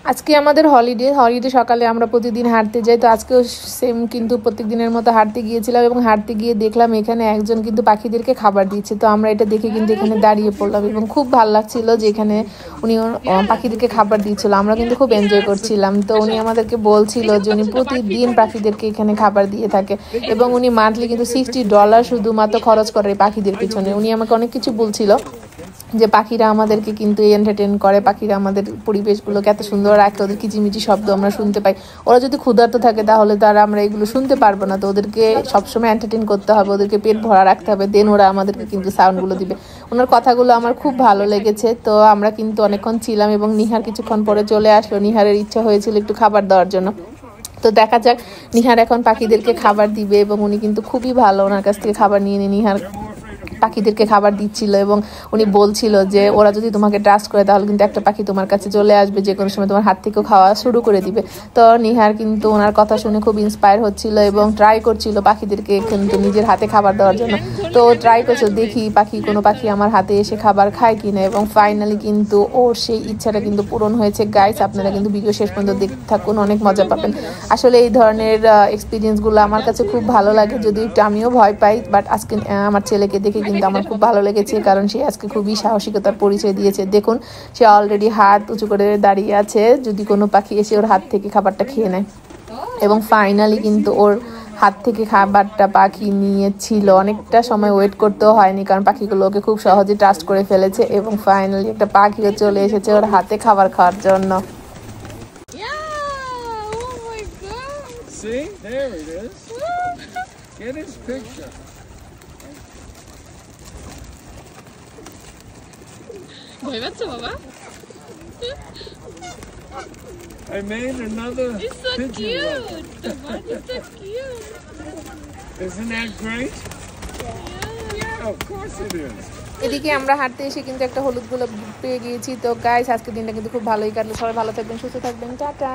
আজকে আমাদের হলিডে সকালে আমরা প্রতিদিন হাঁটতে যাই। তো আজকেও সেম কিন্তু প্রত্যেক দিনের মতো হাঁটতে গিয়েছিলাম এবং হাঁটতে গিয়ে দেখলাম এখানে একজন কিন্তু পাখিদেরকে খাবার দিচ্ছে। তো আমরা এটা দেখে কিন্তু এখানে দাঁড়িয়ে পড়লাম এবং খুব ভালো লাগছিল যে এখানে উনি পাখিদেরকে খাবার দিচ্ছিল। আমরা কিন্তু খুব এনজয় করছিলাম। তো উনি আমাদেরকে বলছিল যে উনি প্রতিদিন পাখিদেরকে এখানে খাবার দিয়ে থাকে এবং উনি মান্থলি কিন্তু $60 শুধুমাত্র খরচ করে পাখিদের পিছনে। উনি আমাকে অনেক কিছু বলছিল যে পাখিরা আমাদেরকে কিন্তু এন্টারটেন করে, পাখিরা আমাদের পরিবেশগুলোকে এত সুন্দর রাখে, ওদের কিচিমিচি শব্দ আমরা শুনতে পাই। ওরা যদি ক্ষুধার্ত থাকে তাহলে তারা আমরা এগুলো শুনতে পারবো না। তো ওদেরকে সবসময় এন্টারটেন করতে হবে, ওদেরকে পেট ভরা রাখতে হবে, দেন ওরা আমাদেরকে কিন্তু সাউন্ডগুলো দিবে। ওনার কথাগুলো আমার খুব ভালো লেগেছে। তো আমরা কিন্তু অনেকক্ষণ ছিলাম এবং নিহার কিছুক্ষণ পরে চলে আসলো। নিহারের ইচ্ছা হয়েছিল একটু খাবার দেওয়ার জন্য। তো দেখা যাক নিহার এখন পাখিদেরকে খাবার দিবে এবং উনি কিন্তু খুবই ভালো, ওনার কাছ থেকে খাবার নিয়ে নিহার পাখিদেরকে খাবার দিচ্ছিল এবং উনি বলছিল যে ওরা যদি তোমাকে ট্রাস্ট করে তাহলে কিন্তু একটা পাখি তোমার কাছে চলে আসবে, যে কোনো সময় তোমার হাত থেকেও খাওয়া শুরু করে দিবে। তো নিহার কিন্তু ওনার কথা শুনে খুব ইন্সপায়ার হচ্ছিল এবং ট্রাই করছিল পাখিদেরকে কিন্তু নিজের হাতে খাবার দেওয়ার জন্য। তো ট্রাই করছিল দেখি কোনো পাখি আমার হাতে এসে খাবার খায় কিনা এবং ফাইনালি কিন্তু ওর সেই ইচ্ছাটা কিন্তু পূরণ হয়েছে। গাইস, আপনারা কিন্তু ভিডিও শেষ পর্যন্ত দেখতে থাকুন, অনেক মজা পাবেন। আসলে এই ধরনের এক্সপিরিয়েন্সগুলো আমার কাছে খুব ভালো লাগে, যদিও একটু আমিও ভয় পাই, বাট আজকে আমার ছেলেকে দেখে কিন্তু আমার খুব ভালো লেগেছে, কারণ সে আজকে খুবই সাহসিকতার পরিচয় দিয়েছে। দেখুন, সে অলরেডি হাত উঁচু করে দাঁড়িয়ে আছে যদি কোনো পাখি এসে ওর হাত থেকে খাবারটা খেয়ে নেয়। এবং ফাইনালি কিন্তু ওর হাত থেকে খাবারটা পাখি নিয়েছিল। অনেকটা সময় ওয়েট করতেও হয়নি, কারণ পাখিগুলো ওকে খুব সহজে ট্রাস্ট করে ফেলেছে এবং ফাইনালি একটা পাখিও চলে এসেছে ওর হাতে খাবার খাওয়ার জন্য। See? There it is. Get his picture. ভয় পাচ্ছো বাবা? I made another It's so pigeon. cute. The one is so cute. Isn't that great? Yeah, of course it is. এদিকে আমরা হাঁটতে এসে কিন্তু একটা হলুদ গোলাপ পেয়ে গিয়েছি। তো গাইস, আজকের দিনটা কিন্তু খুব ভালোই কাটলো। সবাই ভালো থাকবেন, সুস্থ থাকবেন, টাটা।